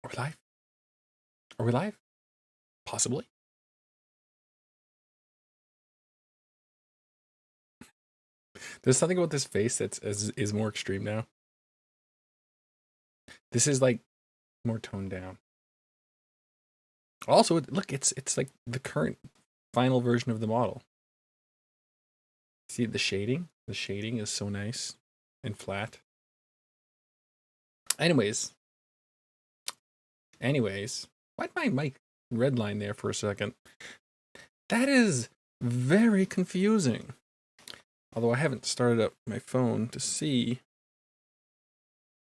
Are we live? Are we live? Possibly. There's something about this face that's is more extreme now. This is like more toned down. Also, look, it's like the current final version of the model. See the shading? The shading is so nice and flat. Anyways, why'd my mic redline there for a second? That is very confusing. Although I haven't started up my phone to see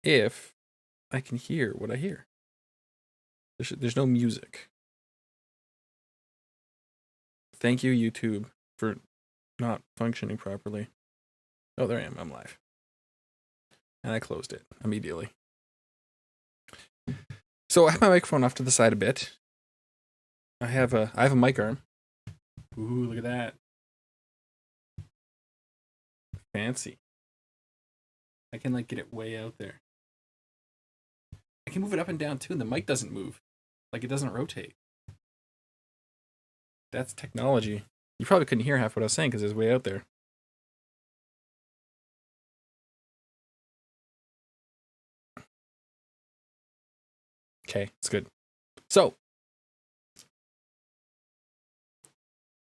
if I can hear what I hear. There's no music. Thank you, YouTube, for not functioning properly. Oh, there I am. I'm live. And I closed it immediately. So I have my microphone off to the side a bit. I have a mic arm. Ooh, look at that. Fancy. I can like get it way out there. I can move it up and down too, and the mic doesn't move. Like it doesn't rotate. That's technology. You probably couldn't hear half what I was saying because it was way out there. Okay, it's good. So,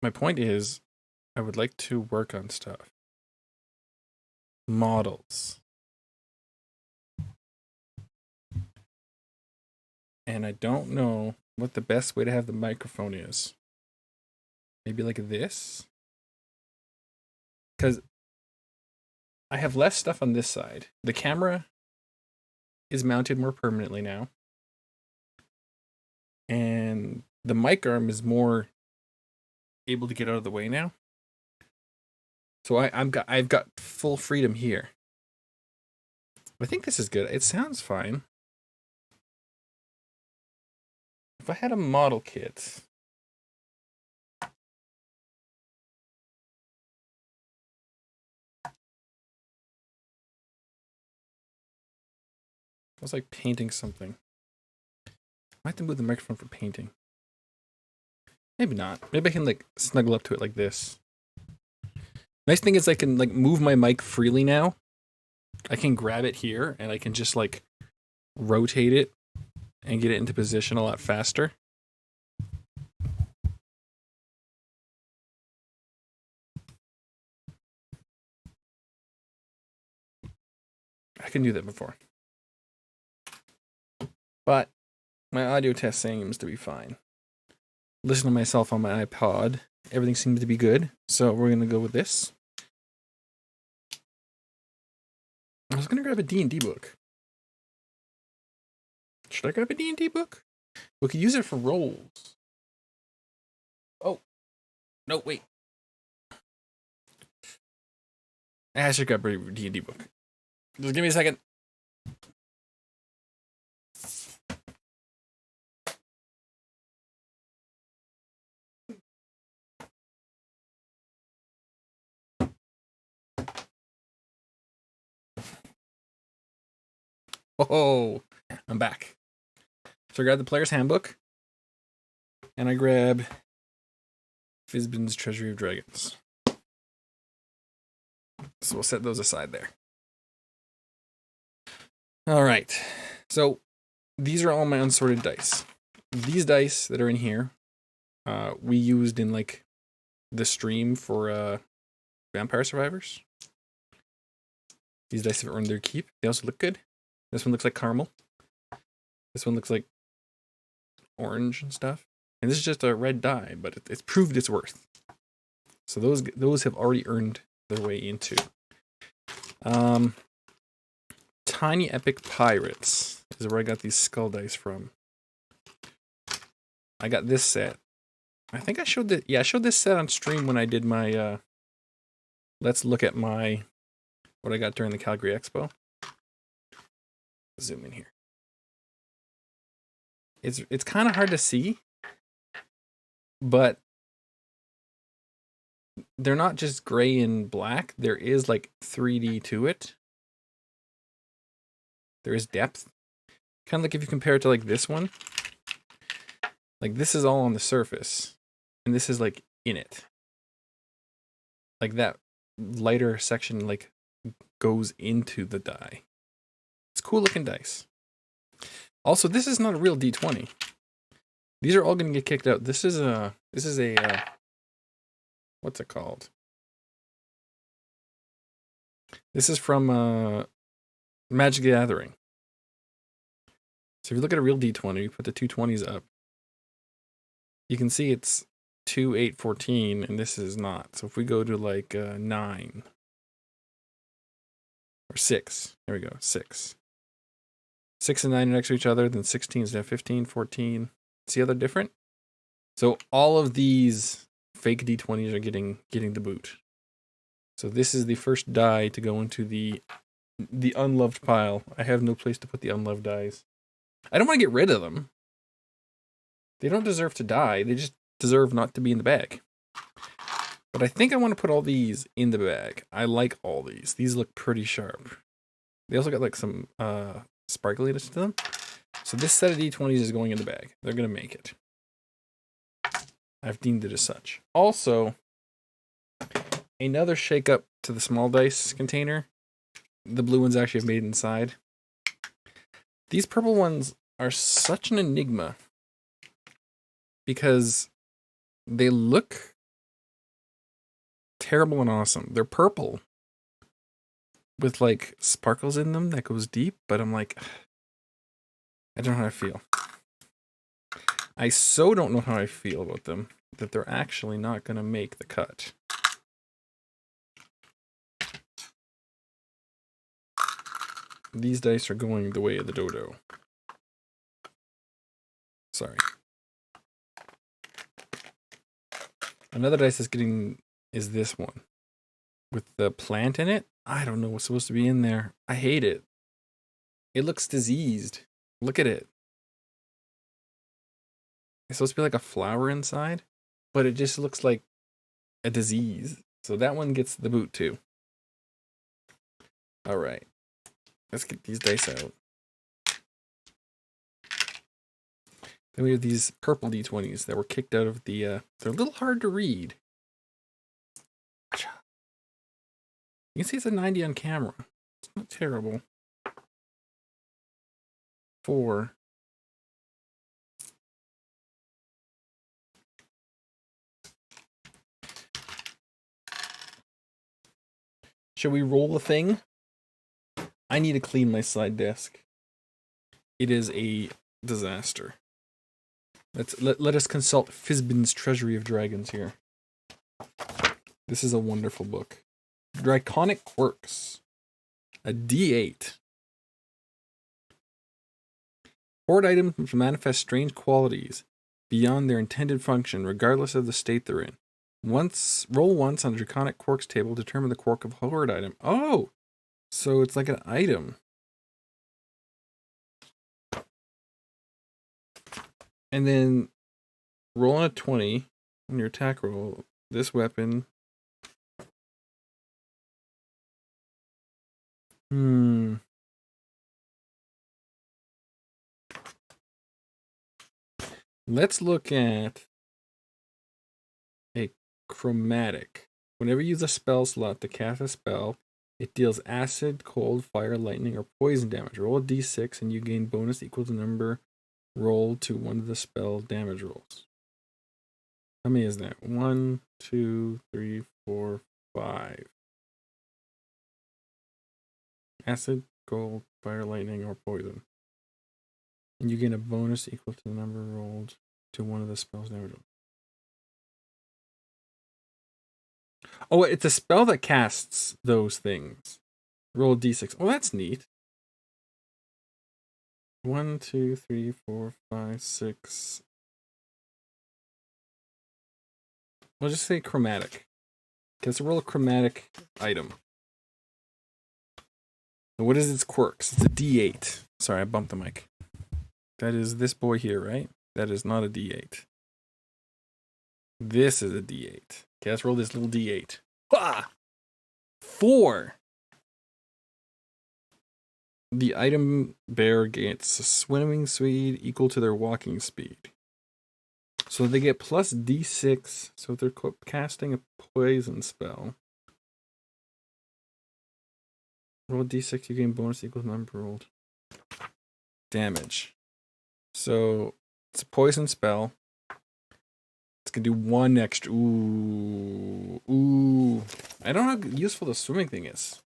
my point is, I would like to work on stuff. Models. And I don't know what the best way to have the microphone is. Maybe like this? Because I have less stuff on this side. The camera is mounted more permanently now. And the mic arm is more able to get out of the way now. So I've got full freedom here. I think this is good. It sounds fine. If I had a model kit, I was like painting something. I might have to move the microphone for painting. Maybe not. Maybe I can like snuggle up to it like this. Nice thing is I can like move my mic freely now. I can grab it here and I can just like rotate it and get it into position a lot faster. I can do that before. But my audio test seems to be fine. Listen to myself on my iPod. Everything seems to be good. So we're going to go with this. I was going to grab a D&D book. Should I grab a D&D book? We could use it for rolls. Oh. No, wait. I should grab a D&D book. Just give me a second. Oh, I'm back. So I grabbed the player's handbook. And I grab Fizbin's Treasury of Dragons. So we'll set those aside there. All right. So these are all my unsorted dice. These dice that are in here, we used in like the stream for Vampire Survivors. These dice have earned their keep. They also look good. This one looks like caramel. This one looks like orange and stuff. And this is just a red die, but it's proved its worth. So those have already earned their way into. Tiny Epic Pirates is where I got these skull dice from. I got this set. I think I showed that. Yeah, I showed this set on stream when I did my let's look at my what I got during the Calgary Expo. Zoom in here. It's kind of hard to see, but they're not just gray and black. There is like 3D to it. There is depth. Kind of like if you compare it to like this one. Like this is all on the surface. And this is like in it. Like that lighter section like goes into the die. It's cool looking dice. Also, this is not a real D20. These are all going to get kicked out. This is a what's it called? This is from Magic the Gathering. So if you look at a real D20, you put the two 20s up. You can see it's 2, 8, 14, and this is not. So if we go to like 9 or 6, there we go, 6. 6 and 9 are next to each other, then 16 is now 15, 14. See how they're different? So all of these fake D20s are getting the boot. So this is the first die to go into the unloved pile. I have no place to put the unloved dies. I don't want to get rid of them. They don't deserve to die. They just deserve not to be in the bag. But I think I want to put all these in the bag. I like all these. These look pretty sharp. They also got like some sparkliness to them. So this set of D20s is going in the bag. They're going to make it. I've deemed it as such. Also, another shake up to the small dice container. The blue ones actually have made inside. These purple ones are such an enigma because they look terrible and awesome. They're purple with like sparkles in them that goes deep, but I'm like, I don't know how I feel. I so don't know how I feel about them that they're actually not going to make the cut. These dice are going the way of the dodo. Sorry. Another dice that's getting is this one. With the plant in it. I don't know what's supposed to be in there. I hate it. It looks diseased. Look at it. It's supposed to be like a flower inside, but it just looks like a disease. So that one gets the boot too. All right. Let's get these dice out. Then we have these purple D20s that were kicked out of the... they're a little hard to read. You can see it's a 90 on camera. It's not terrible. 4. Should we roll the thing? I need to clean my side desk. It is a disaster. Let us consult Fizbin's Treasury of Dragons here. This is a wonderful book. Draconic Quirks. A D8. Hoard items which manifest strange qualities beyond their intended function, regardless of the state they're in. Roll once on the Draconic Quirks table, determine the quirk of a hoard item. Oh! So it's like an item. And then roll on a 20 on your attack roll. This weapon. Let's look at a chromatic. Whenever you use a spell slot to cast a spell, it deals acid, cold, fire, lightning, or poison damage. Roll a d6 and you gain bonus equal to the number rolled to one of the spell damage rolls. How many is that? 1, 2, 3, 4, 5. Acid, cold, fire, lightning, or poison. And you gain a bonus equal to the number rolled to one of the spells damage rolls. Oh, it's a spell that casts those things. Roll a d6. Oh, that's neat. 1, 2, 3, 4, 5, 6. We'll just say chromatic. Okay, let's roll a chromatic item. And what is its quirks? It's a D8. Sorry, I bumped the mic. That is this boy here, right? That is not a D8. This is a D8. Okay, let's roll this little D8. Ah! 4. the item bearer gets a swimming speed equal to their walking speed. So they get plus d6. So if they're casting a poison spell, roll d6, you gain bonus equals number rolled. Damage. So it's a poison spell. It's gonna do 1 extra. Ooh. I don't know how useful the swimming thing is.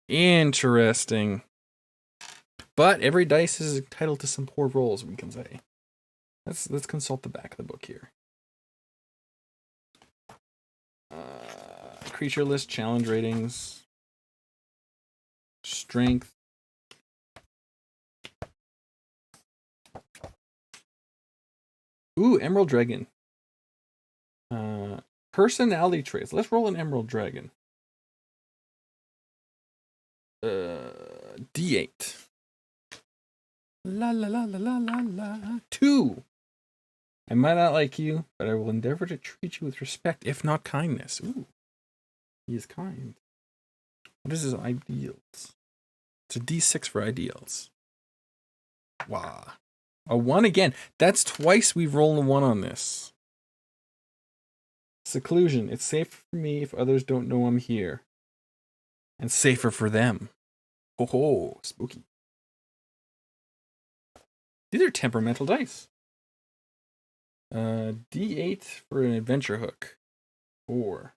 Interesting. But every dice is entitled to some poor rolls, we can say. Let's consult the back of the book here. Creature list, challenge ratings, strength. Ooh, Emerald Dragon. Personality traits. Let's roll an Emerald Dragon. D8. La la la la la la la. 2. I might not like you, but I will endeavor to treat you with respect, if not kindness. Ooh. He is kind. What is his ideals? It's a D6 for ideals. Wow. A 1 again. That's twice we've rolled a 1 on this. Seclusion. It's safer for me if others don't know I'm here. And safer for them. Oh, spooky. These are temperamental dice. D8 for an adventure hook. 4.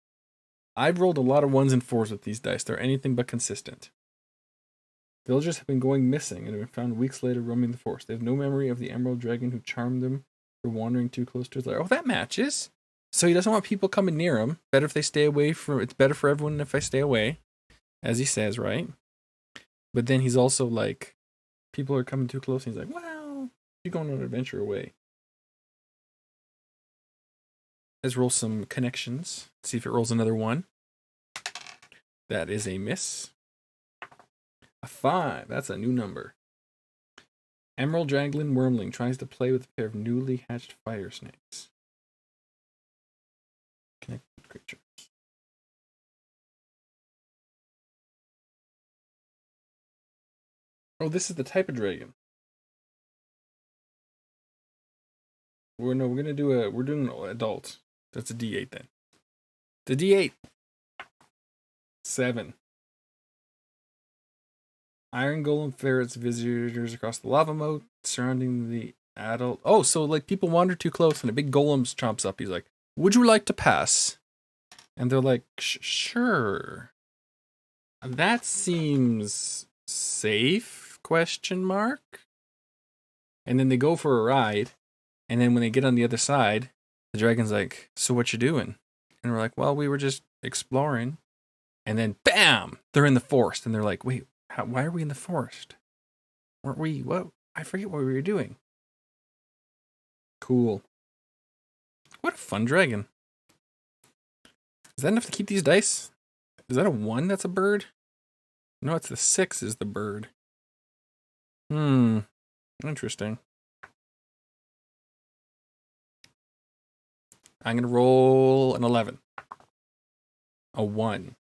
I've rolled a lot of 1s and 4s with these dice. They're anything but consistent. Villagers have been going missing and have been found weeks later roaming the forest. They have no memory of the Emerald Dragon who charmed them for wandering too close to his lair. Oh, that matches. So he doesn't want people coming near him. Better if they stay away from. It's better for everyone if I stay away, as he says, right? But then he's also like, people are coming too close, and he's like, well, you're going on an adventure away. Let's roll some connections. See if it rolls another 1. That is a miss. A 5. That's a new number. Emerald Dragon Wormling tries to play with a pair of newly hatched fire snakes. Connect with creatures. Oh, this is the type of dragon. We're doing an adult. That's a D8 then. The D8. 7. Iron Golem ferrets visitors across the lava moat surrounding the adult. Oh, so like people wander too close and a big golem chomps up. He's like, would you like to pass? And they're like, sure. That seems safe? Question mark. And then they go for a ride. And then when they get on the other side, the dragon's like, so what you doing? And we're like, well, we were just exploring. And then bam, they're in the forest. And they're like, wait, why are we in the forest? Weren't we? What? I forget what we were doing. Cool. What a fun dragon. Is that enough to keep these dice? Is that a 1 that's a bird? No, it's the 6 is the bird. Interesting. I'm going to roll an 11. A 1.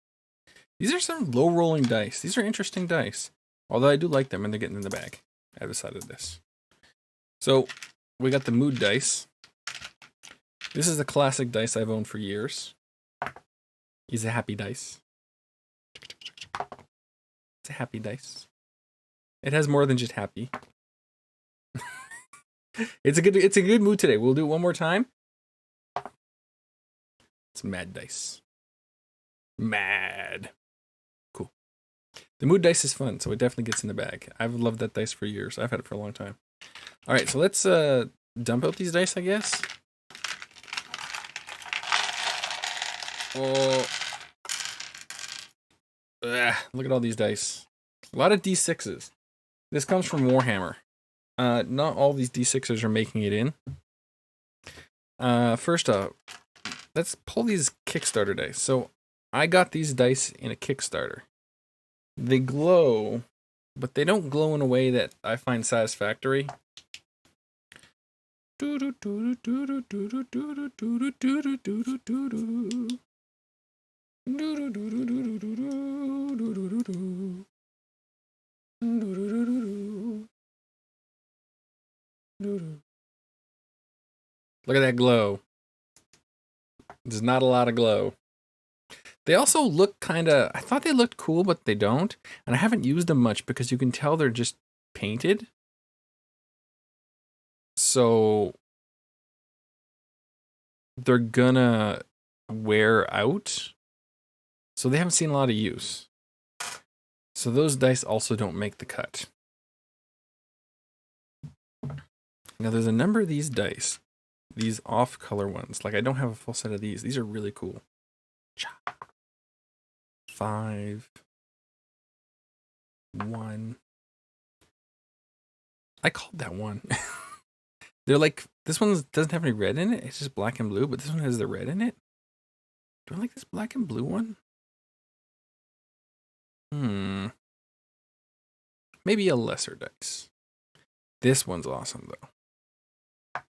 These are some low rolling dice. These are interesting dice. Although I do like them and they're getting in the bag. I decided this. So we got the mood dice. This is a classic dice I've owned for years. He's a happy dice. It's a happy dice. It has more than just happy. It's a good mood today. We'll do it one more time. It's mad dice. Mad. Cool. The mood dice is fun, so it definitely gets in the bag. I've loved that dice for years. I've had it for a long time. All right, so let's dump out these dice, I guess. Oh. Look at all these dice. A lot of D6s. This comes from Warhammer. Not all these D6s are making it in. First up, let's pull these Kickstarter dice. So I got these dice in a Kickstarter. They glow, but they don't glow in a way that I find satisfactory. Look at that glow. There's not a lot of glow. They also look kind of... I thought they looked cool, but they don't. And I haven't used them much because you can tell they're just painted. So they're gonna wear out. So they haven't seen a lot of use. So those dice also don't make the cut. Now there's a number of these dice. These off-color ones. Like I don't have a full set of these. These are really cool. 5. 1. I called that one. They're like, this one doesn't have any red in it. It's just black and blue, but this one has the red in it. Do I like this black and blue one? Maybe a lesser dice. This one's awesome, though.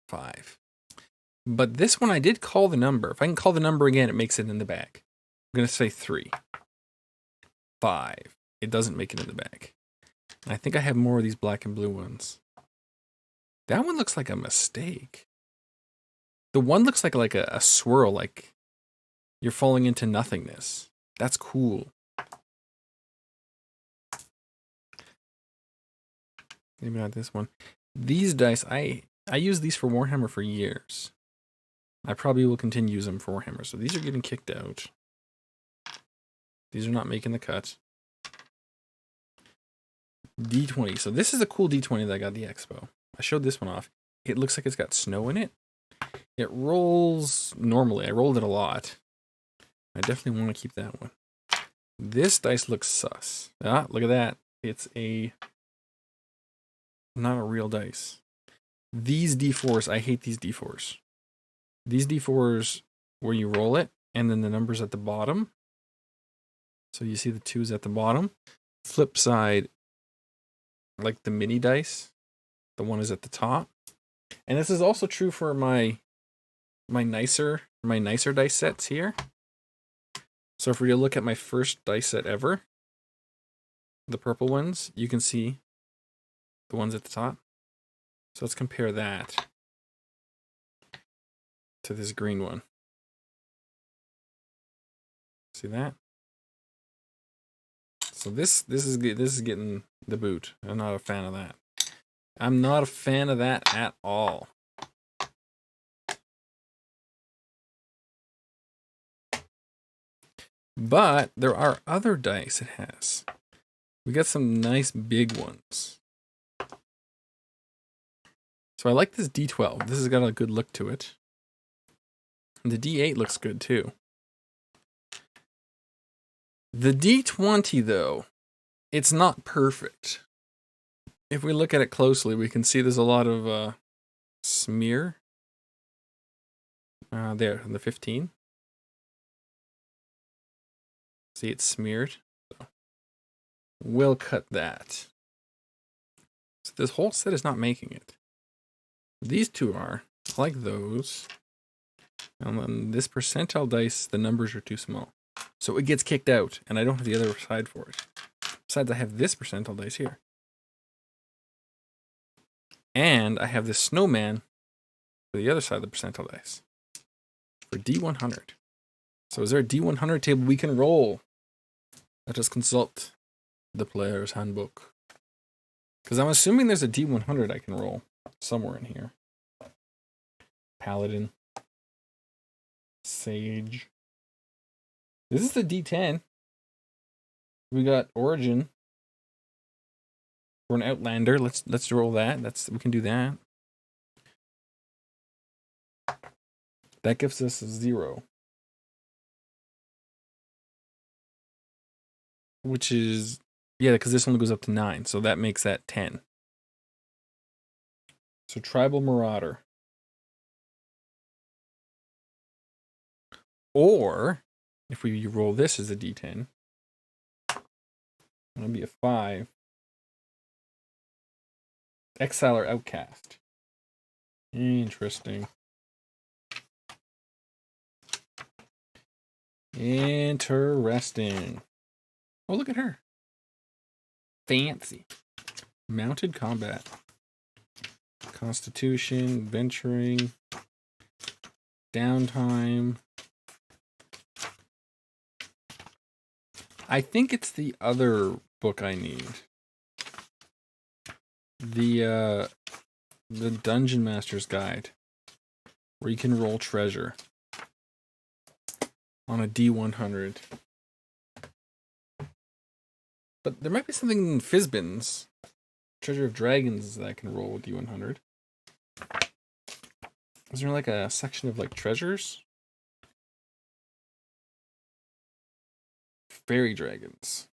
5. But this one I did call the number. If I can call the number again, it makes it in the bag. I'm going to say 3. 5. It doesn't make it in the bag. I think I have more of these black and blue ones. That one looks like a mistake. The one looks like a swirl, like you're falling into nothingness. That's cool. Maybe not this one. These dice, I use these for Warhammer for years. I probably will continue to use them for Warhammer. So these are getting kicked out. These are not making the cut. D20. So this is a cool D20 that I got at the expo. I showed this one off. It looks like it's got snow in it. It rolls normally. I rolled it a lot. I definitely want to keep that one. This dice looks sus. Ah, look at that. It's not a real dice. These D4s, I hate these D4s. These D4s where you roll it and then the numbers at the bottom. So you see the 2s at the bottom. Flip side, like the mini dice, the one is at the top. And this is also true for my nicer dice sets here. So if we look at my first dice set ever, the purple ones, you can see the ones at the top. So let's compare that to this green one. See that? So this is getting the boot. I'm not a fan of that. I'm not a fan of that at all. But there are other dice it has. We got some nice big ones. So I like this D12. This has got a good look to it. And the D8 looks good too. The D20 though, it's not perfect. If we look at it closely, we can see there's a lot of smear. There, on the 15. See, it's smeared. So we'll cut that. So this whole set is not making it. These two are. I like those. And then this percentile dice, the numbers are too small. So it gets kicked out, and I don't have the other side for it. Besides, I have this percentile dice here. And I have this snowman for the other side of the percentile dice. For D100. So is there a D100 table we can roll? Let us consult the player's handbook. Because I'm assuming there's a D100 I can roll somewhere in here. Paladin. Sage. This is the D10. We got Origin. For an Outlander. Let's roll that. We can do that. That gives us a 0. Which is, yeah, because this only goes up to 9, so that makes that 10. So Tribal Marauder. Or, if we roll this as a D10, it'll be a 5. Exile or Outcast. Interesting. Interesting. Oh, look at her. Fancy. Mounted combat. Constitution, adventuring, downtime. I think it's the other book I need. The Dungeon Master's Guide, where you can roll treasure on a D100. But there might be something in Fizbin's Treasure of Dragons that I can roll with D100. Is there like a section of like treasures? Fairy dragons.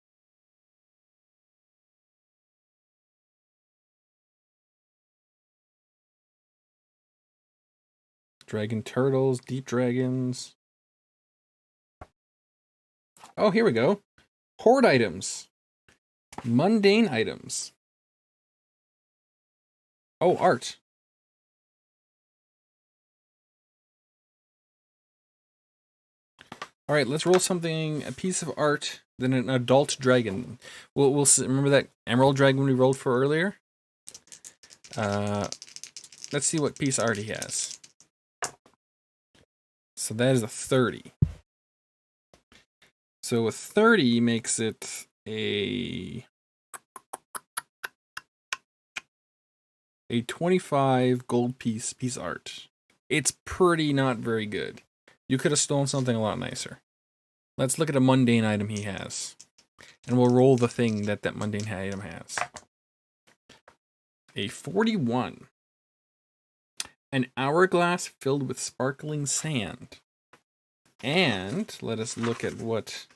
Dragon turtles, deep dragons. Oh, here we go. Hoard items. Mundane items. Oh, art. All right, let's roll something, a piece of art, then an adult dragon. We'll remember that emerald dragon we rolled for earlier? Let's see what piece of art he has. So that is a 30. So a 30 makes it a 25 gold piece art. It's pretty not very good. You could have stolen something a lot nicer. Let's look at a mundane item he has. And we'll roll the thing that mundane item has. A 41. An hourglass filled with sparkling sand. And let us look at what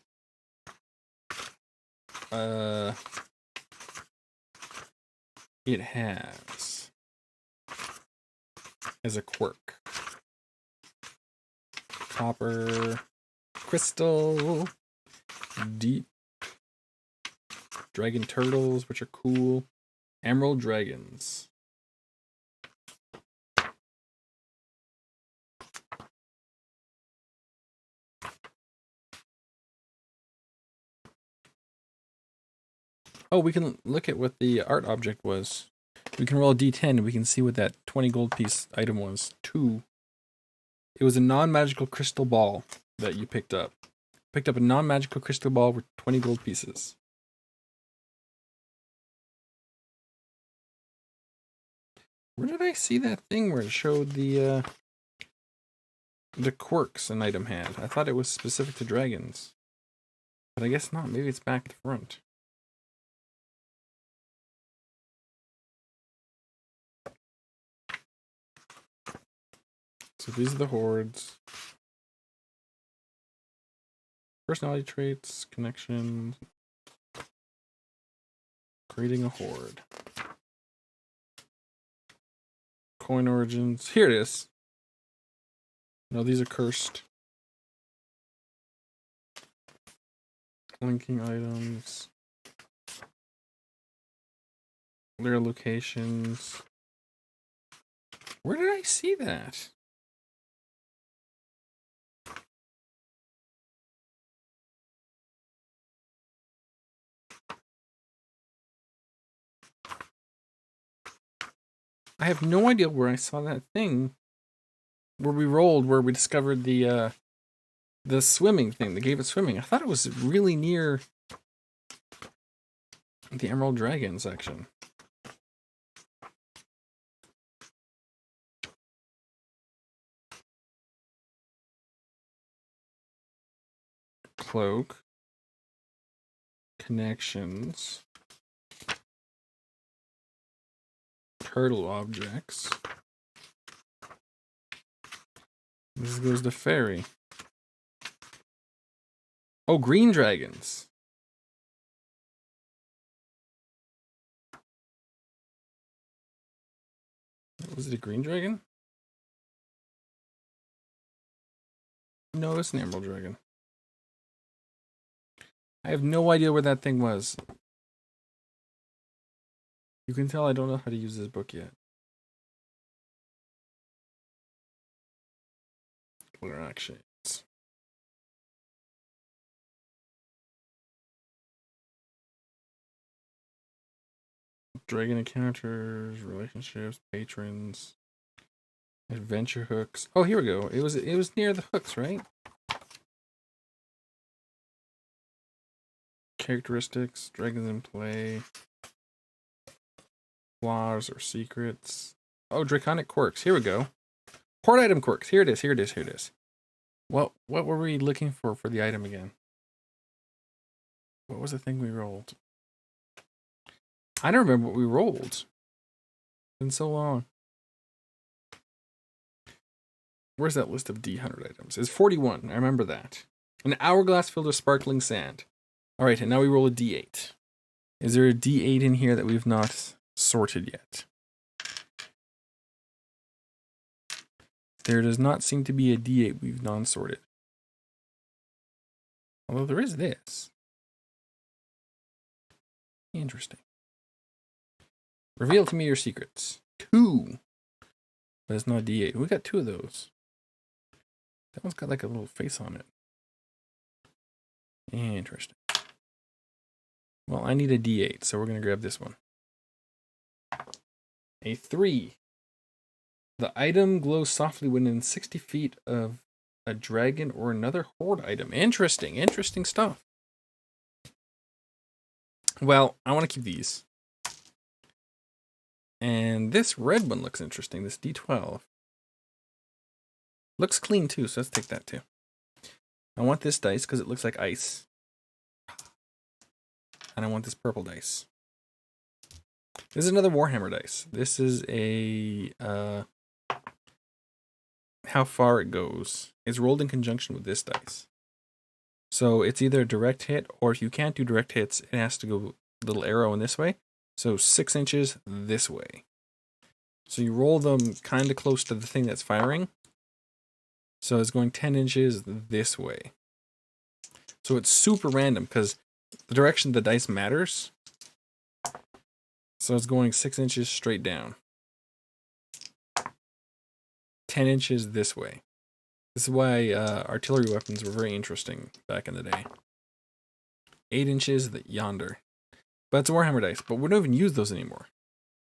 it has as a quirk. Copper, crystal, deep, dragon turtles, which are cool, emerald dragons. Oh, we can look at what the art object was. We can roll a d10 and we can see what that 20 gold piece item was. 2. It was a non-magical crystal ball that you picked up. Picked up a non-magical crystal ball with 20 gold pieces. Where did I see that thing where it showed the quirks an item had? I thought it was specific to dragons. But I guess not. Maybe it's back at the front. So these are the hordes. Personality traits, connections. Creating a horde. Coin origins. Here it is. No, these are cursed. Linking items. Their locations. Where did I see that? I have no idea where I saw that thing. Where we rolled, where we discovered the swimming thing. They gave it swimming. I thought it was really near the Emerald Dragon section. Cloak. Connections. Turtle objects. This goes to fairy. Oh, green dragons. Was it a green dragon? No, it's an emerald dragon. I have no idea where that thing was. You can tell I don't know how to use this book yet. Interactions. Dragon encounters, relationships, patrons, adventure hooks. Oh, here we go. It was near the hooks, right? Characteristics, dragons in play, flaws or secrets. Oh, draconic quirks. Here we go. Port item quirks. Here it is. Here it is. Here it is. What were we looking for the item again? What was the thing we rolled? I don't remember what we rolled. It's been so long. Where's that list of D100 items? It's 41. I remember that. An hourglass filled with sparkling sand. All right, and now we roll a D8. Is there a D8 in here that we've not sorted yet? There does not seem to be a D8 we've non-sorted. Although there is this. Interesting. Reveal to me your secrets. 2. But it's not a D8. We got 2 of those. That one's got like a little face on it. Interesting. Well, I need a D8, so we're going to grab this one. A 3. The item glows softly within 60 feet of a dragon or another horde item. Interesting. Interesting stuff. Well, I want to keep these. And this red one looks interesting. This D12. Looks clean too, so let's take that too. I want this dice because it looks like ice. And I want this purple dice. This is another Warhammer dice. This is a how far it goes. It's rolled in conjunction with this dice. So it's either a direct hit, or if you can't do direct hits, it has to go little arrow in this way. So 6 inches this way. So you roll them kind of close to the thing that's firing. So it's going 10 inches this way. So it's super random because the direction the dice matters. So it's going 6 inches straight down. 10 inches this way. This is why artillery weapons were very interesting back in the day. 8 inches yonder. But it's a Warhammer dice, but we don't even use those anymore.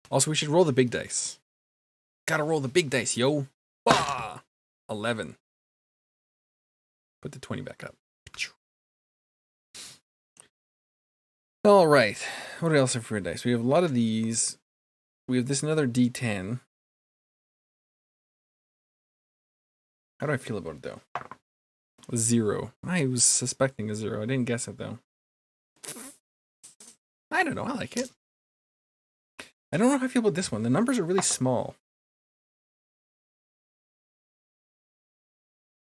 Also, we should roll the big dice. Gotta roll the big dice, yo. Bah! 11. Put the 20 back up. All right. What else have we for dice? We have a lot of these. We have this another D10. How do I feel about it, though? 0. I was suspecting a 0. I didn't guess it, though. I don't know. I like it. I don't know how I feel about this one. The numbers are really small.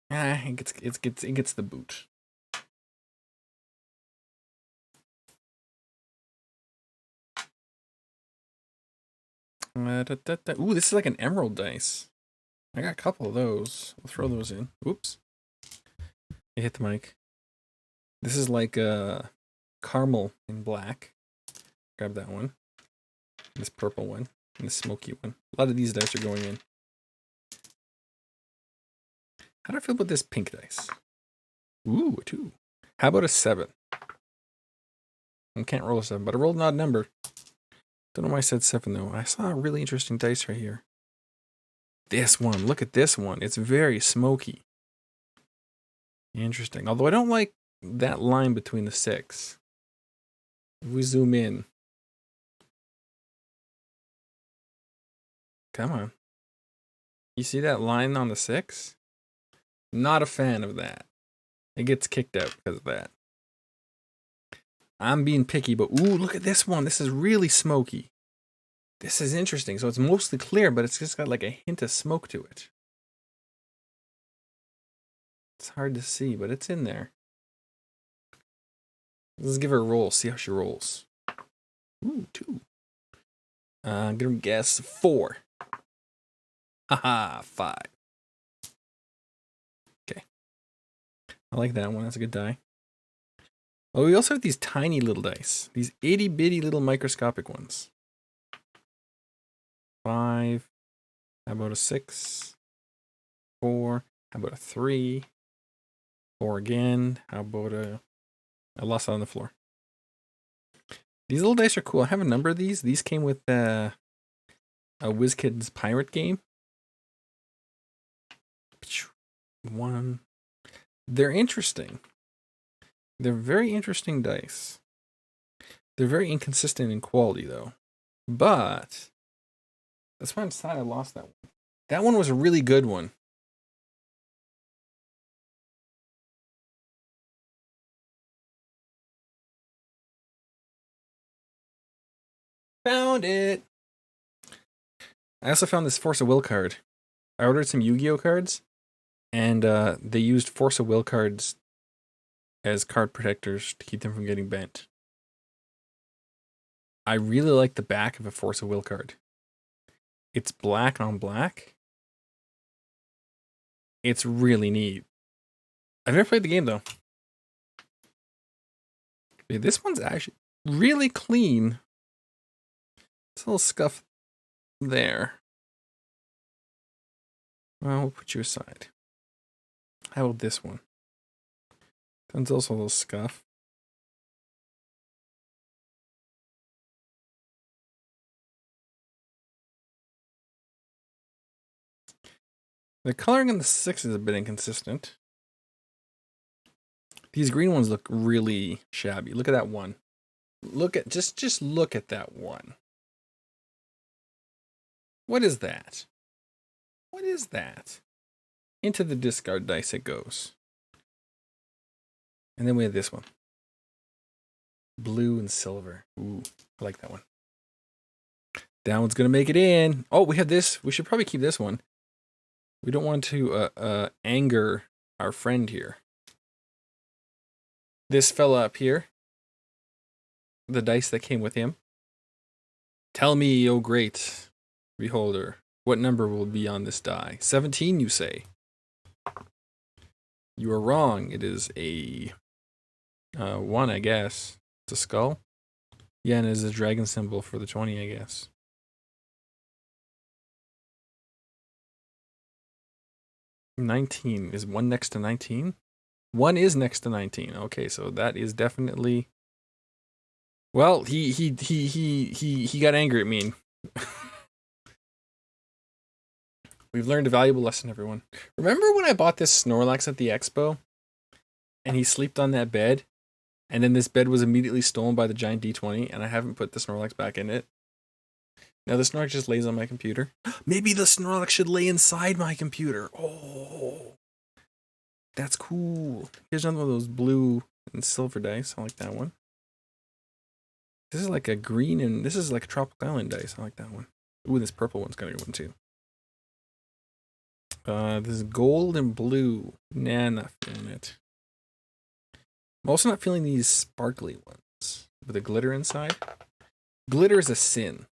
It gets the boot. Ooh, this is like an emerald dice. I got a couple of those. We'll throw those in. Oops. I hit the mic. This is like a caramel in black. Grab that one. This purple one. And this smoky one. A lot of these dice are going in. How do I feel about this pink dice? Ooh, a 2. How about a 7? I can't roll a 7, but I rolled an odd number. Don't know why I said 7 though. I saw a really interesting dice right here. This one. Look at this one. It's very smoky. Interesting. Although I don't like that line between the 6. If we zoom in. Come on. You see that line on the 6? Not a fan of that. It gets kicked out because of that. I'm being picky, but ooh, look at this one. This is really smoky. This is interesting. So it's mostly clear, but it's just got like a hint of smoke to it. It's hard to see, but it's in there. Let's give her a roll. See how she rolls. Ooh, 2. I'm gonna guess 4. Haha, 5. Okay. I like that one. That's a good die. Oh, we also have these tiny little dice. These itty bitty little microscopic ones. 5. How about a 6? 4. How about a 3? 4 again. How about a... I lost that on the floor. These little dice are cool. I have a number of these. These came with a WizKids pirate game. One. They're interesting. They're very interesting dice. They're very inconsistent in quality, though. But that's why I'm sad I lost that one. That one was a really good one. Found it! I also found this Force of Will card. I ordered some Yu-Gi-Oh cards, and they used Force of Will cards as card protectors to keep them from getting bent. I really like the back of a Force of Will card. It's black on black. It's really neat. I've never played the game, though. Okay, this one's actually really clean. It's a little scuff there. Well, we'll put you aside. How about this one? There's also a little scuff. The coloring on the 6 is a bit inconsistent. These green ones look really shabby. Look at that one. Look at just look at that one. What is that? What is that? Into the discard dice it goes. And then we have this one. Blue and silver. Ooh, I like that one. That one's gonna make it in. Oh, we have this. We should probably keep this one. We don't want to anger our friend here. This fella up here. The dice that came with him. Tell me, oh great beholder, what number will be on this die? 17, you say? You are wrong. It is a 1, I guess. It's a skull. Yeah, and it is a dragon symbol for the 20, I guess. $19. Is 1 next to 19? 1 is next to 19. Okay, so that is definitely. Well, he got angry at me. We've learned a valuable lesson, everyone. Remember when I bought this Snorlax at the expo? And he slept on that bed? And then this bed was immediately stolen by the giant D20, and I haven't put the Snorlax back in it. Now the Snorlax just lays on my computer. Maybe the Snorlax should lay inside my computer. Oh, that's cool. Here's another one of those blue and silver dice. I like that one. This is like a green and this is like a tropical island dice. I like that one. Ooh, this purple one's got a good one too. This is gold and blue. Nah, not feeling it. I'm also not feeling these sparkly ones with a glitter inside. Glitter is a sin.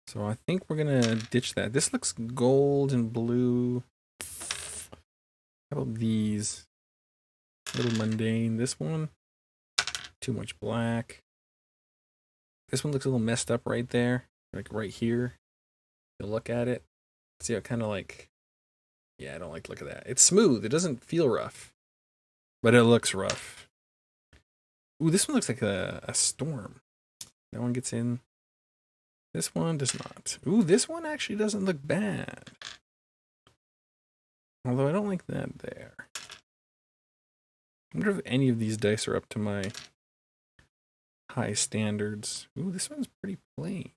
So I think we're gonna ditch that. This looks gold and blue. How about these? A little mundane. This one, too much black. This one looks a little messed up right there, like right here. You look at it, see how kind of like, yeah, I don't like the look of that. It's smooth. It doesn't feel rough, but it looks rough. Ooh, this one looks like a storm. That one gets in. This one does not. Ooh, this one actually doesn't look bad. Although I don't like that there. I wonder if any of these dice are up to my high standards. Ooh, this one's pretty plain.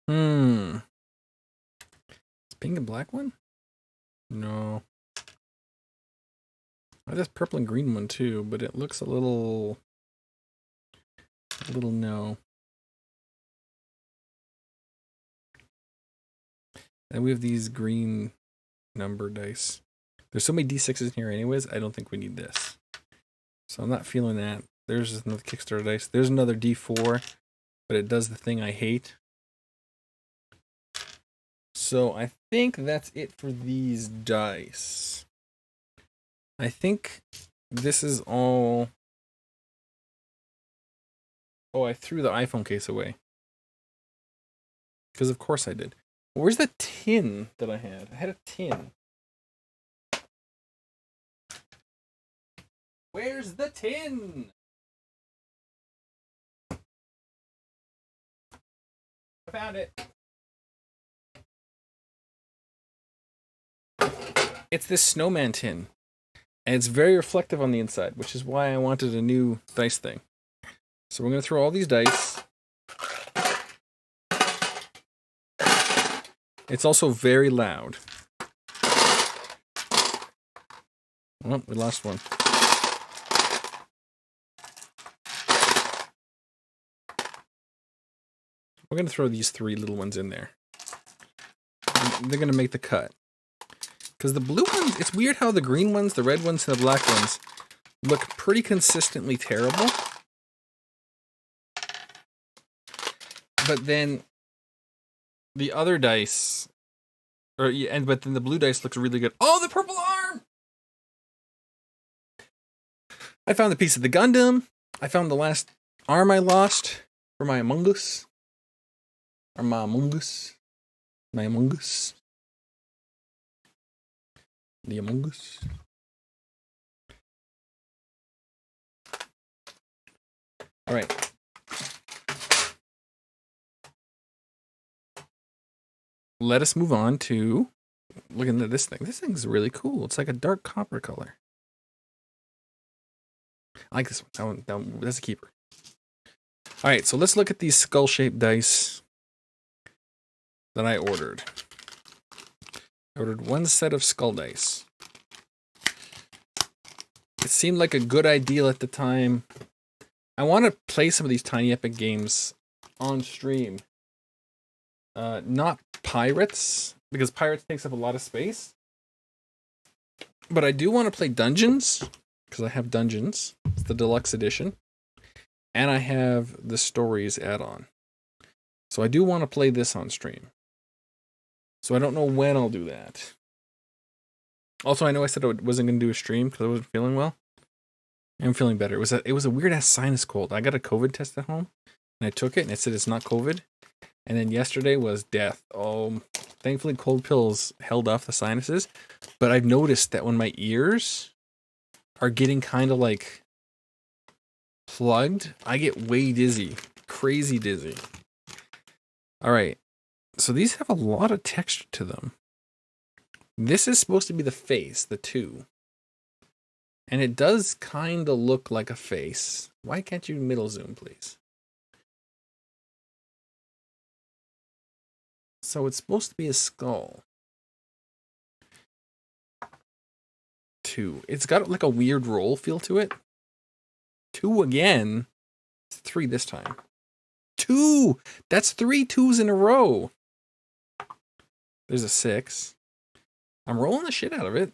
Is pink and black one? No. I have this purple and green one too, but it looks a little no. And we have these green number dice. There's so many D6s in here anyways, I don't think we need this. So I'm not feeling that. There's another Kickstarter dice. There's another D4, but it does the thing I hate. So I think that's it for these dice. I think this is all. Oh, I threw the iPhone case away. Because of course I did. Where's the tin that I had? I had a tin. Where's the tin? I found it. It's this snowman tin. And it's very reflective on the inside, which is why I wanted a new dice thing. So we're going to throw all these dice. It's also very loud. Oh, we lost one. We're going to throw these 3 little ones in there. They're going to make the cut. Because the blue ones, it's weird how the green ones, the red ones, and the black ones look pretty consistently terrible. But then the other dice, but then the blue dice looks really good. Oh, the purple arm! I found the piece of the Gundam. I found the last arm I lost for my Among Us. Or my Among Us. My Among Us. The Among Us. All right. Let us move on to looking at this thing. This thing's really cool. It's like a dark copper color. I like this one. That one that's a keeper. All right, so let's look at these skull-shaped dice that I ordered. I ordered 1 set of skull dice. It seemed like a good idea at the time. I want to play some of these Tiny Epic games on stream. Not Pirates, because Pirates takes up a lot of space. But I do want to play Dungeons, because I have Dungeons. It's the deluxe edition. And I have the Stories add-on. So I do want to play this on stream. So I don't know when I'll do that. Also, I know I said I wasn't going to do a stream because I wasn't feeling well. I'm feeling better. It was a weird-ass sinus cold. I got a COVID test at home, and I took it, and it said it's not COVID. And then yesterday was death. Oh, thankfully cold pills held off the sinuses. But I've noticed that when my ears are getting kind of like plugged, I get way dizzy. Crazy dizzy. All right. So these have a lot of texture to them. This is supposed to be the face, the 2. And it does kind of look like a face. Why can't you middle zoom, please? So it's supposed to be a skull. 2. It's got like a weird roll feel to it. 2 again. 3 this time. 2! That's 3 2s in a row. There's a 6. I'm rolling the shit out of it.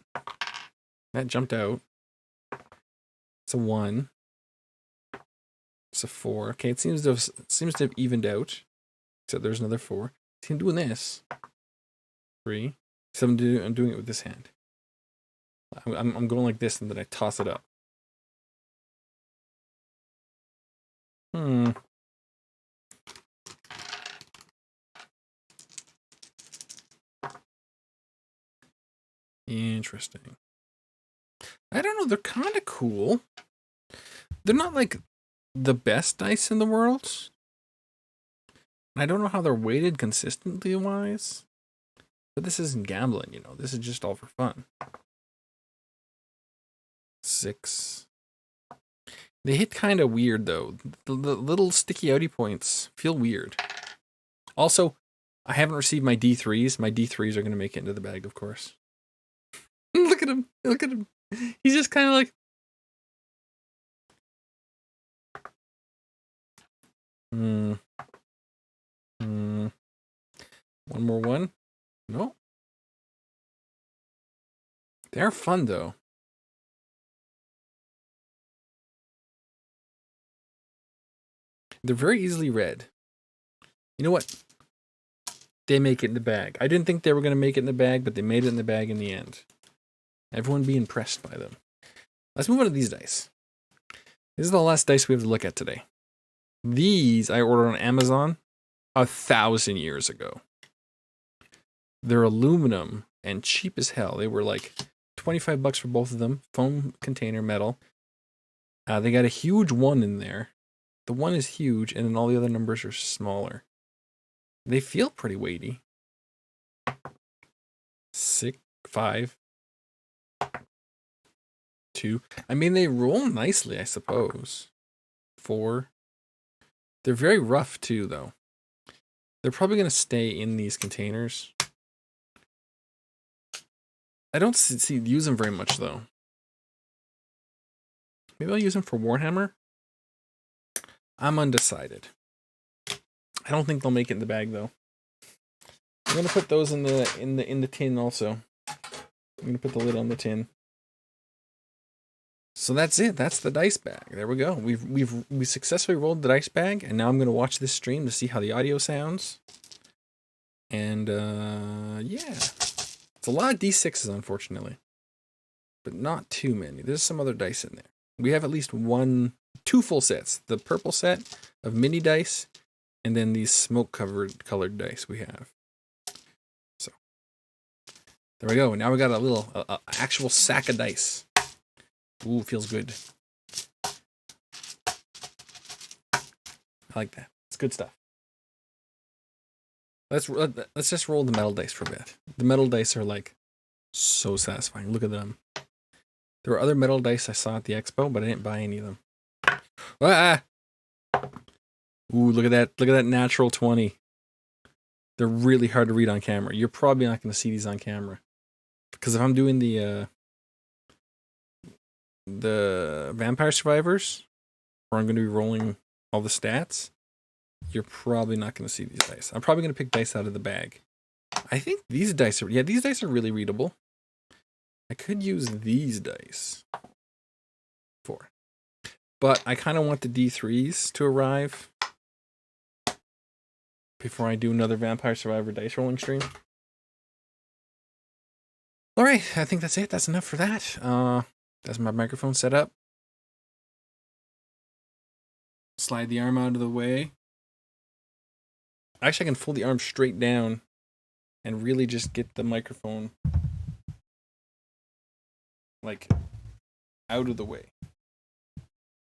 That jumped out. It's a 1. It's a 4. Okay, it seems to have evened out. Except there's another 4. See, I'm doing this. 3. So I'm doing it with this hand. I'm going like this, and then I toss it up. Interesting. I don't know. They're kind of cool. They're not like the best dice in the world. And I don't know how they're weighted consistently wise. But this isn't gambling, you know. This is just all for fun. 6. They hit kind of weird, though. The little sticky outy points feel weird. Also, I haven't received my D3s. My D3s are going to make it into the bag, of course. Look at him. Look at him. He's just kind of like... One more one. No. They're fun, though. They're very easily read. You know what? They make it in the bag. I didn't think they were going to make it in the bag, but they made it in the bag in the end. Everyone be impressed by them. Let's move on to these dice. This is the last dice we have to look at today. These I ordered on Amazon 1,000 years ago. They're aluminum and cheap as hell. They were like $25 for both of them. Foam container, metal. They got a huge 1 in there. The 1 is huge, and then all the other numbers are smaller. They feel pretty weighty. 6, 5, 2. I mean, they roll nicely, I suppose. 4. They're very rough, too, though. They're probably going to stay in these containers. I don't use them very much, though. Maybe I'll use them for Warhammer. I'm undecided. I don't think they'll make it in the bag, though. I'm gonna put those in the tin also. I'm gonna put the lid on the tin. So that's it. That's the dice bag. There we go. We successfully rolled the dice bag, and now I'm gonna watch this stream to see how the audio sounds. And yeah, it's a lot of D6s, unfortunately, but not too many. There's some other dice in there. We have at least 2 full sets. The purple set of mini dice, and then these smoke-covered colored dice we have. So there we go. Now we got a little actual sack of dice. Ooh, feels good. I like that. It's good stuff. Let's just roll the metal dice for a bit. The metal dice are like so satisfying. Look at them. There were other metal dice I saw at the expo, but I didn't buy any of them. Ah! Ooh, look at that. Look at that natural 20. They're really hard to read on camera. You're probably not going to see these on camera. Because if I'm doing the Vampire Survivors, where I'm going to be rolling all the stats, you're probably not going to see these dice. I'm probably going to pick dice out of the bag. I think these dice are... Yeah, these dice are really readable. I could use these dice for... But I kind of want the D3s to arrive before I do another Vampire Survivor dice rolling stream. Alright, I think that's it. That's enough for that. That's my microphone set up. Slide the arm out of the way. Actually, I can fold the arm straight down and really just get the microphone like out of the way.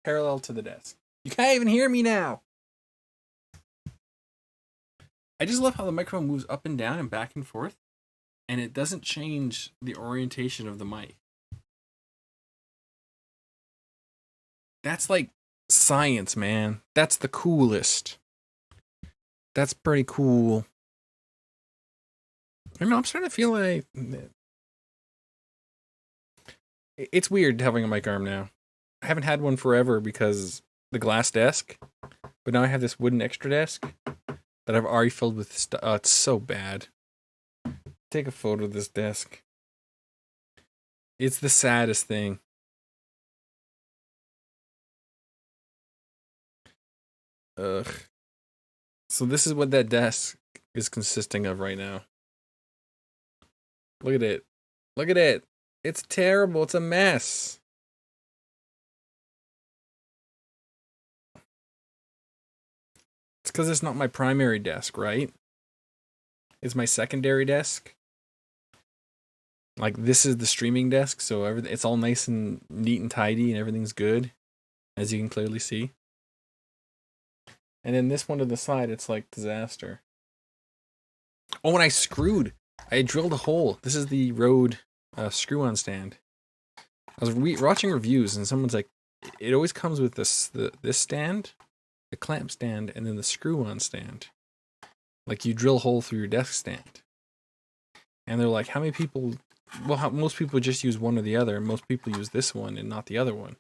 Parallel to the desk. You can't even hear me now. I just love how the microphone moves up and down and back and forth, and it doesn't change the orientation of the mic. That's like science, man. That's the coolest. That's pretty cool. I don't know, I'm starting to feel like... It's weird having a mic arm now. I haven't had one forever because the glass desk, but now I have this wooden extra desk that I've already filled with stuff. Oh, it's so bad. Take a photo of this desk. It's the saddest thing. Ugh. So this is what that desk is consisting of right now. Look at it. Look at it. It's terrible. It's a mess. It's because it's not my primary desk, right? It's my secondary desk. Like, this is the streaming desk, so everything, it's all nice and neat and tidy, and everything's good, as you can clearly see. And then this one to the side, it's like disaster. Oh, and I screwed. I drilled a hole. This is the Rode screw-on stand. I was watching reviews, and someone's like, it always comes with this stand, the clamp stand, and then the screw-on stand. Like, you drill a hole through your desk stand. And they're like, how many people... Well, most people just use one or the other, and most people use this one and not the other one.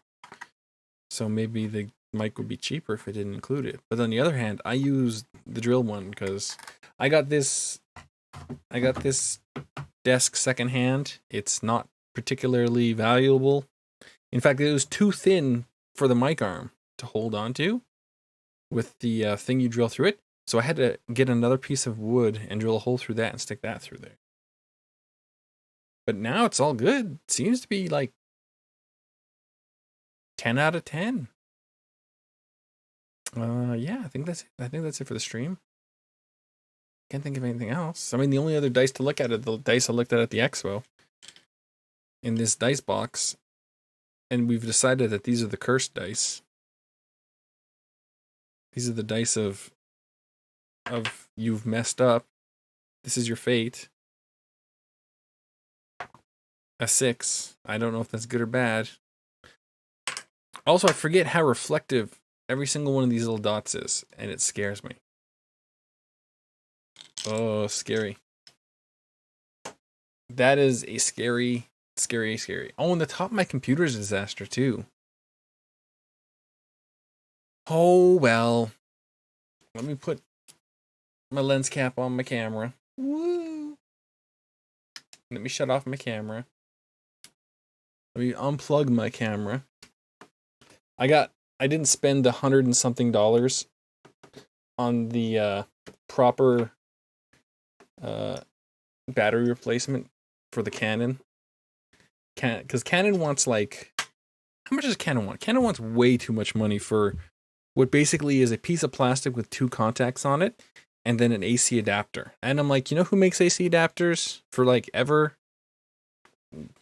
So maybe the mic would be cheaper if it didn't include it. But on the other hand, I use the drill one because I got this desk secondhand. It's not particularly valuable. In fact, it was too thin for the mic arm to hold on to with the thing you drill through it. So I had to get another piece of wood and drill a hole through that and stick that through there. But now it's all good. It seems to be like 10 out of 10. Yeah, I think that's it. I think that's it for the stream. Can't think of anything else. I mean, the only other dice to look at are the dice I looked at the expo. In this dice box. And we've decided that these are the cursed dice. These are the dice of you've messed up. This is your fate. A 6. I don't know if that's good or bad. Also, I forget how reflective every single one of these little dots is, and it scares me. Oh, scary. That is a scary. Oh, and the top of my computer is a disaster, too. Oh, well. Let me put my lens cap on my camera. Woo! Let me shut off my camera. Let me unplug my camera. I didn't spend $100 and something on the proper battery replacement for the Canon. Because Canon wants like, how much does Canon want? Canon wants way too much money for what basically is a piece of plastic with 2 contacts on it and then an AC adapter. And I'm like, you know who makes AC adapters for like ever?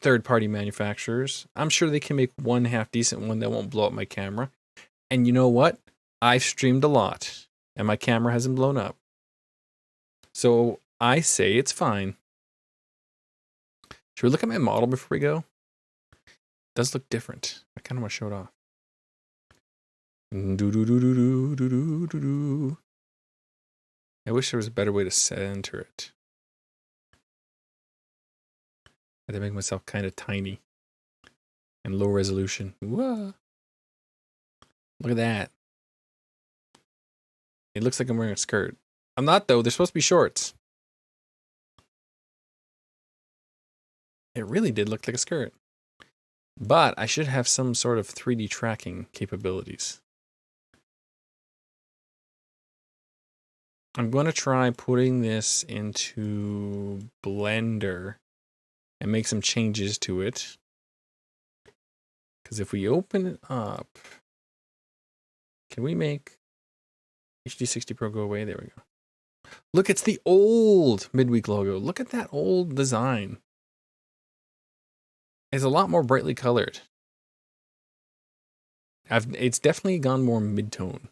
Third-party manufacturers. I'm sure they can make one half decent one that won't blow up my camera. And you know what? I've streamed a lot and my camera hasn't blown up. So I say it's fine. Should we look at my model before we go? It does look different. I kind of want to show it off. I wish there was a better way to center it. I had to make myself kind of tiny and low resolution. Whoa. Look at that. It looks like I'm wearing a skirt. I'm not, though. They're supposed to be shorts. It really did look like a skirt. But I should have some sort of 3D tracking capabilities. I'm going to try putting this into Blender and make some changes to it. Because if we open it up, can we make HD60 Pro go away? There we go. Look, it's the old midweek logo. Look at that old design. It's a lot more brightly colored. It's definitely gone more mid-tone.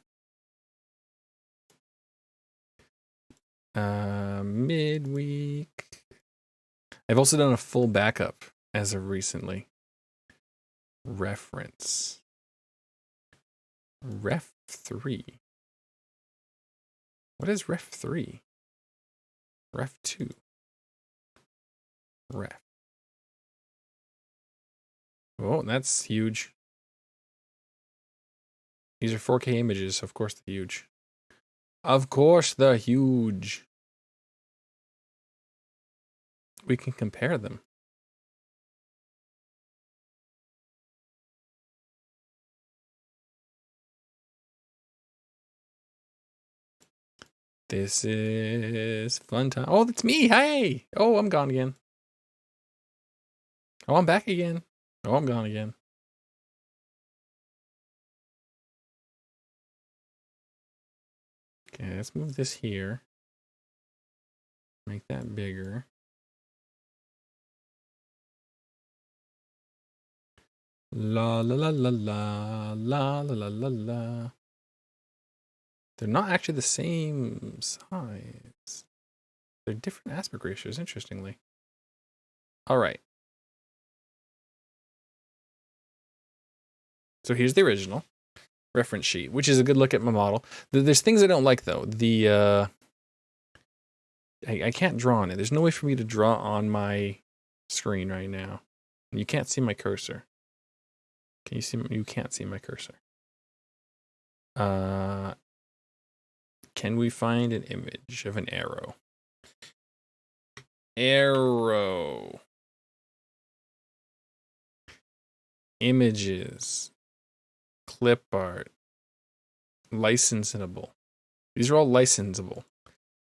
Midweek. I've also done a full backup as of recently. Reference. Ref 3. What is Ref 3? Ref 2. Ref. Oh, that's huge. These are 4K images, so of course they're huge. Of course they're huge. We can compare them. This is fun time. Oh, that's me. Hey. Oh, I'm gone again. Oh, I'm back again. Oh, I'm gone again. Okay, let's move this here. Make that bigger. La la la la la la la la la la. They're not actually the same size. They're different aspect ratios, interestingly. All right. So here's the original reference sheet, which is a good look at my model. There's things I don't like, though. I can't draw on it. There's no way for me to draw on my screen right now. And you can't see my cursor. Can you see? You can't see my cursor. Can we find an image of an arrow? Arrow. Images. Clip art. Licensable. These are all licensable.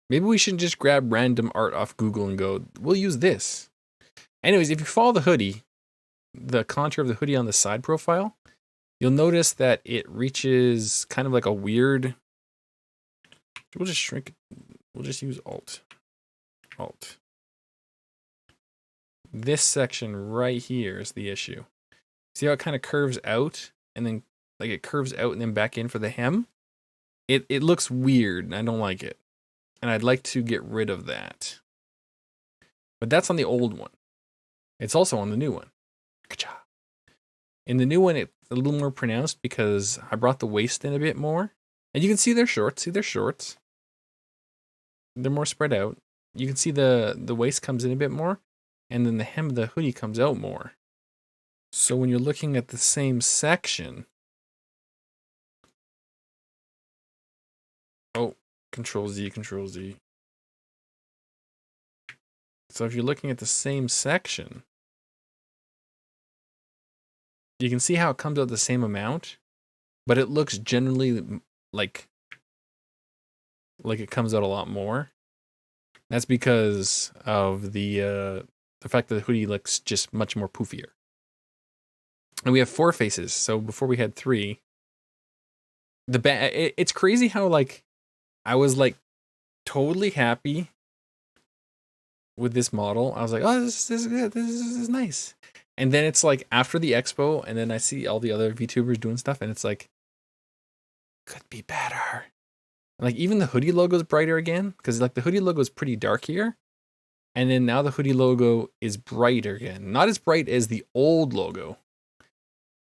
Maybe we should just grab random art off Google and go, we'll use this. Anyways, if you follow the hoodie, the contour of the hoodie on the side profile, you'll notice that it reaches kind of like a weird... We'll just shrink it. We'll just use Alt. Alt. This section right here is the issue. See how it kind of curves out and then like it curves out and then back in for the hem? It looks weird and I don't like it. And I'd like to get rid of that. But that's on the old one. It's also on the new one. Ka-cha. In the new one, it's a little more pronounced because I brought the waist in a bit more. And you can see their shorts. See their shorts? They're more spread out. You can see the waist comes in a bit more. And then the hem of the hoodie comes out more. So when you're looking at the same section... Oh, Control Z, Control Z. So if you're looking at the same section... You can see how it comes out the same amount, but it looks generally like it comes out a lot more. That's because of the fact that the hoodie looks just much more poofier. And we have 4 faces, so before we had 3. It's crazy how like I was like totally happy with this model. I was like, oh, this is good. This is nice. And then it's like after the expo, and then I see all the other VTubers doing stuff, and it's like, could be better. Like even the hoodie logo is brighter again, because like the hoodie logo is pretty dark here, and then now the hoodie logo is brighter again. Not as bright as the old logo.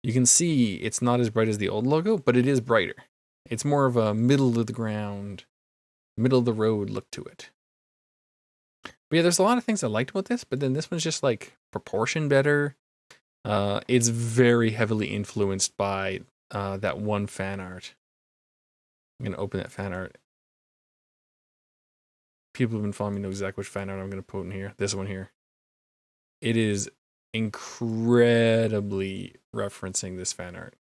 You can see it's not as bright as the old logo, but it is brighter. It's more of a middle of the ground, middle of the road look to it. But yeah, there's a lot of things I liked about this, but then this one's just like proportion better. It's very heavily influenced by that one fan art. I'm going to open that fan art. People who've been following me know exactly which fan art I'm going to put in here. This one here. It is incredibly referencing this fan art.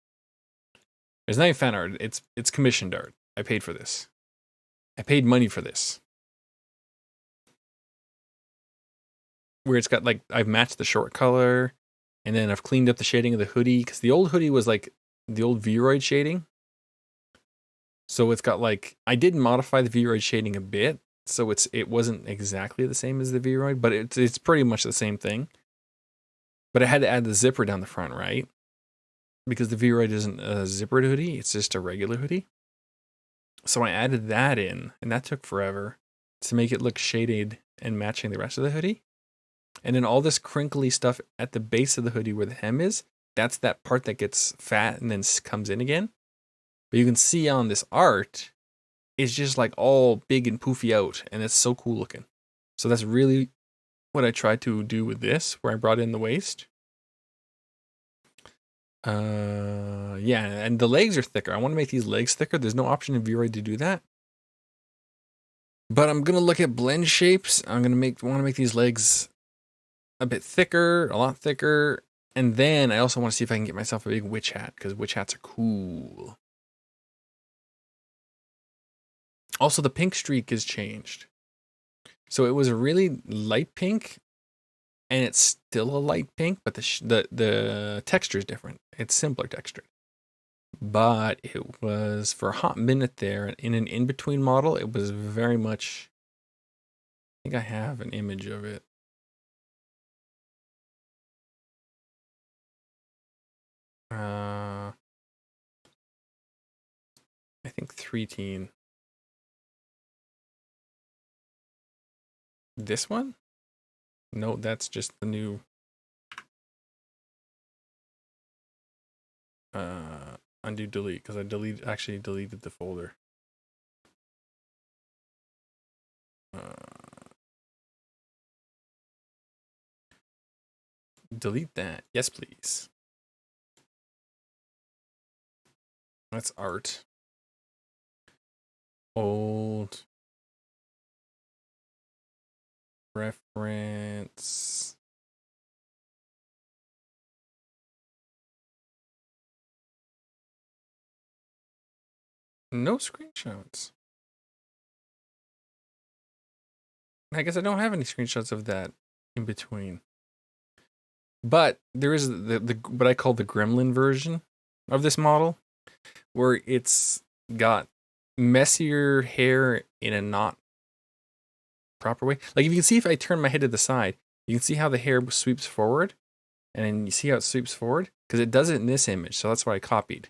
It's not even fan art. It's commissioned art. I paid for this. I paid money for this. Where it's got like, I've matched the short color, and then I've cleaned up the shading of the hoodie, because the old hoodie was like the old Vroid shading. So it's got like, I did modify the Vroid shading a bit, so it wasn't exactly the same as the Vroid, but it's pretty much the same thing. But I had to add the zipper down the front, right? Because the Vroid isn't a zippered hoodie, it's just a regular hoodie. So I added that in, and that took forever to make it look shaded and matching the rest of the hoodie. And then all this crinkly stuff at the base of the hoodie where the hem is, that's that part that gets fat and then comes in again. But you can see on this art, it's just like all big and poofy out, and it's so cool looking. So that's really what I tried to do with this, where I brought in the waist. Yeah, and the legs are thicker. I want to make these legs thicker. There's no option in Vroid to do that. But I'm gonna look at blend shapes. I'm gonna want to make these legs a bit thicker, a lot thicker. And then I also want to see if I can get myself a big witch hat, because witch hats are cool. Also, the pink streak is changed. So it was a really light pink, and it's still a light pink, but the texture is different. It's simpler texture. But it was, for a hot minute there, in an in-between model, it was very much... I think I have an image of it. I think 3-teen. This one? No, that's just the new. Undo delete, because I actually deleted the folder. Delete that. Yes, please. That's art. Old. Reference. No screenshots. I guess I don't have any screenshots of that in between. But there is the what I call the gremlin version of this model, where it's got messier hair in a not proper way. Like if you can see, if I turn my head to the side, you can see how the hair sweeps forward, And then you see how it sweeps forward? Because it does it in this image, so that's what I copied.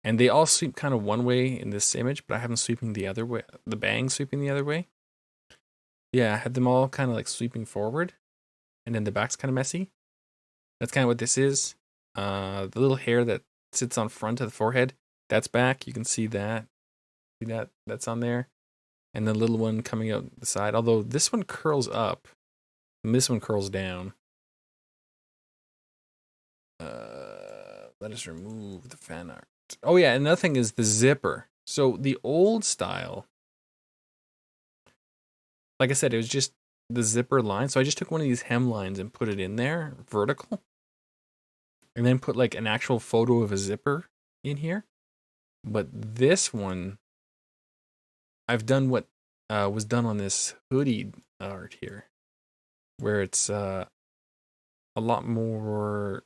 And they all sweep kind of one way in this image, but I have them sweeping the other way. The bang sweeping the other way. Yeah, I had them all kind of like sweeping forward. And then the back's kind of messy. That's kind of what this is. The little hair that sits on front of the forehead, that's back. You can see that. See that? That's on there. And the little one coming out the side. Although this one curls up. And this one curls down. Let us remove the fan art. Oh yeah, another thing is the zipper. So the old style, like I said, it was just the zipper line. So I just took one of these hem lines and put it in there, vertical. And then put like an actual photo of a zipper in here. But this one, I've done what was done on this hoodie art here. Where it's a lot more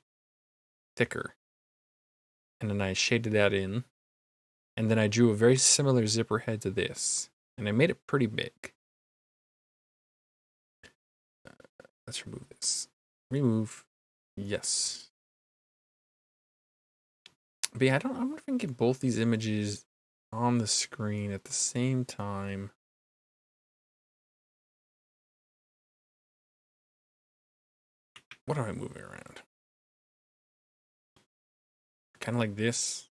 thicker. And then I shaded that in. And then I drew a very similar zipper head to this. And I made it pretty big. Let's remove this. Remove. Yes. But yeah, I wonder if I can get both these images on the screen at the same time. What am I moving around? Kind of like this.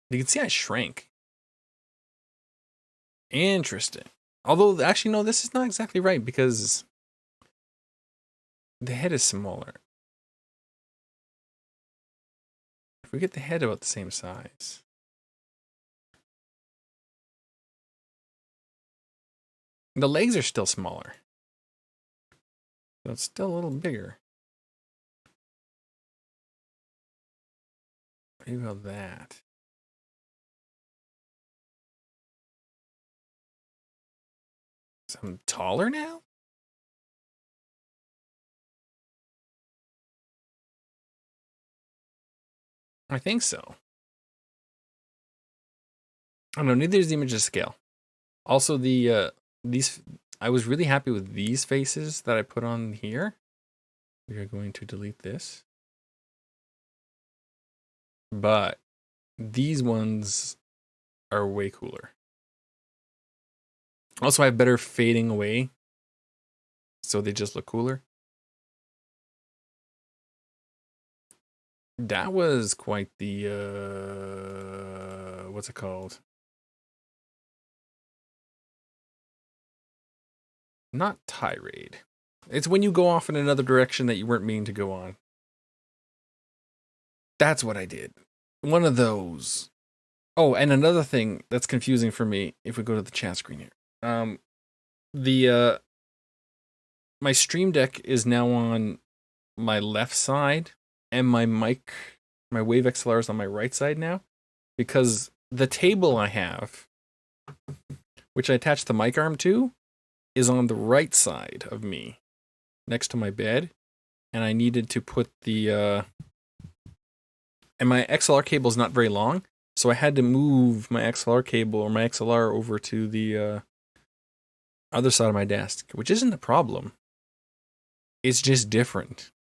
You can see I shrank. Interesting. Although, actually, no, this is not exactly right because the head is smaller. If we get the head about the same size. The legs are still smaller. So it's still a little bigger. Maybe about that. So I'm taller now? I think so. I don't know, neither is the image to scale. Also, these, I was really happy with these faces that I put on here. We are going to delete this. But these ones are way cooler. Also, I have better fading away. So they just look cooler. That was quite the, what's it called? Not tirade. It's when you go off in another direction that you weren't meaning to go on. That's what I did. One of those. Oh, and another thing that's confusing for me, if we go to the chat screen here. My Stream Deck is now on my left side, and my Wave XLR is on my right side now, because the table I have, which I attached the mic arm to, is on the right side of me, next to my bed, and I needed to put the and my XLR cable is not very long, so I had to move my XLR cable or my XLR over to the other side of my desk, which isn't a problem. It's just different.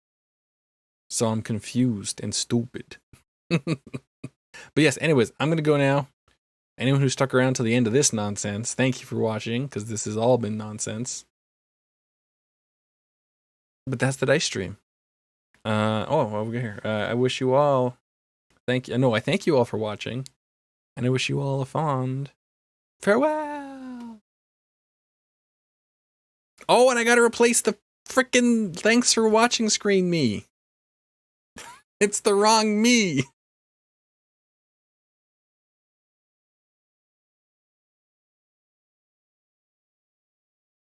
So I'm confused and stupid. But yes, anyways, I'm going to go now. Anyone who stuck around to the end of this nonsense, thank you for watching, because this has all been nonsense. But that's the dice stream. Over here. I wish you all... I thank you all for watching. And I wish you all a fond farewell. Oh, and I gotta replace the frickin' thanks for watching screen me. It's the wrong me.